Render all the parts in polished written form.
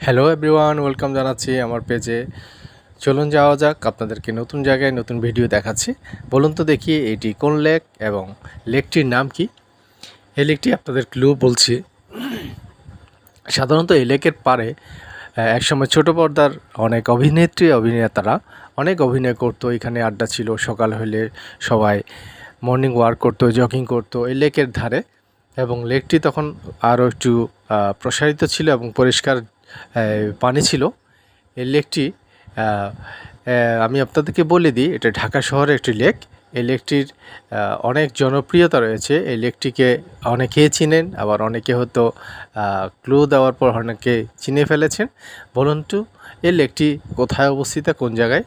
Hello everyone, welcome জানাচ্ছি আমার পেজে। চলুন যাওয়া যাক, আপনাদেরকে নতুন জায়গায় নতুন ভিডিও দেখাচ্ছি। বলুন তো দেখি এটি কোন লেক এবং লেকটির নাম কি। এই লেকটি আপনাদের ক্লু বলছি। সাধারণত এই লেকের পাড়ে একসময় ছোট পর্দার অনেক অভিনেত্রী অভিনেতারা অনেক অভিনয় করতো। এখানে আড্ডা ছিল, সকাল হলে সবাই মর্নিং ওয়াক করতো, জগিং করতো এই লেকের ধারে। এবং লেকটি তখন আরও একটু প্রসারিত ছিল এবং পরিষ্কার পানি ছিল। এই লেকটি আমি আপনাদেরকে বলে দিই, এটা ঢাকা শহরের একটি লেক। এই লেকটির অনেক জনপ্রিয়তা রয়েছে। এই লেকটিকে অনেকেই চিনেন, আবার অনেকে হয়তো ক্লু দেওয়ার পর অনেকে চিনে ফেলেছেন। বলুন তো এই লেকটি কোথায় অবস্থিত, কোন জায়গায়?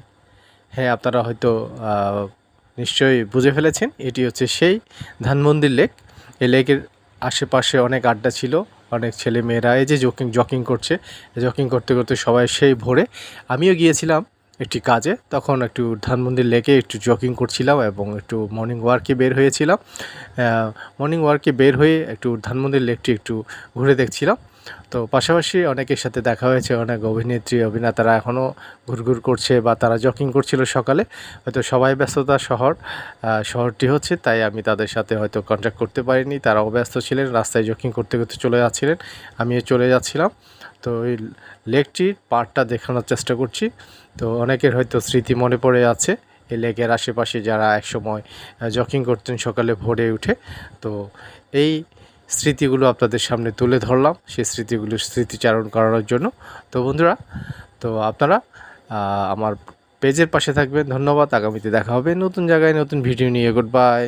হ্যাঁ, আপনারা হয়তো নিশ্চয়ই বুঝে ফেলেছেন। এটি হচ্ছে সেই ধানমন্দির লেক। এই লেকের আশেপাশে অনেক আড্ডা ছিল, অনেক ছেলে মেয়েরা এই যে জকিং করছে। জকিং করতে করতে সবাই সেই ভোরে, আমিও গিয়েছিলাম একটি কাজে, তখন একটু ধানমন্দির লেকে একটু জকিং করছিলাম এবং একটু মর্নিং ওয়ার্কে বের হয়েছিলাম। মর্নিং ওয়ার্কে বের হয়ে একটু ধানমন্দির লেকটি একটু ঘুরে দেখছিলাম। তো পাশাপাশি অনেকের সাথে দেখা হয়েছে, অনেক অভিনেত্রী অভিনেতারা এখনও ঘুরঘুর করছে বা তারা জকিং করছিল সকালে। হয়তো সবাই ব্যস্ততা শহরটি হচ্ছে, তাই আমি তাদের সাথে হয়তো কন্ট্যাক্ট করতে পারিনি। তারাও ব্যস্ত ছিলেন, রাস্তায় জকিং করতে করতে চলে যাচ্ছিলেন, আমিও চলে যাচ্ছিলাম। তো এই লেকটির পাড়টা দেখানোর চেষ্টা করছি। তো অনেকের হয়তো স্মৃতি মনে পড়ে আছে এই লেকের আশেপাশে যারা একসময় জকিং করতেন সকালে ভোরে উঠে। তো এই স্মৃতিগুলো আপনাদের সামনে তুলে ধরলাম, সেই স্মৃতিগুলো স্মৃতিচারণ করানোর জন্য। তো বন্ধুরা, তো আপনারা আমার পেজের পাশে থাকবেন। ধন্যবাদ। আগামীতে দেখা হবে নতুন জায়গায় নতুন ভিডিও নিয়ে। Good bye.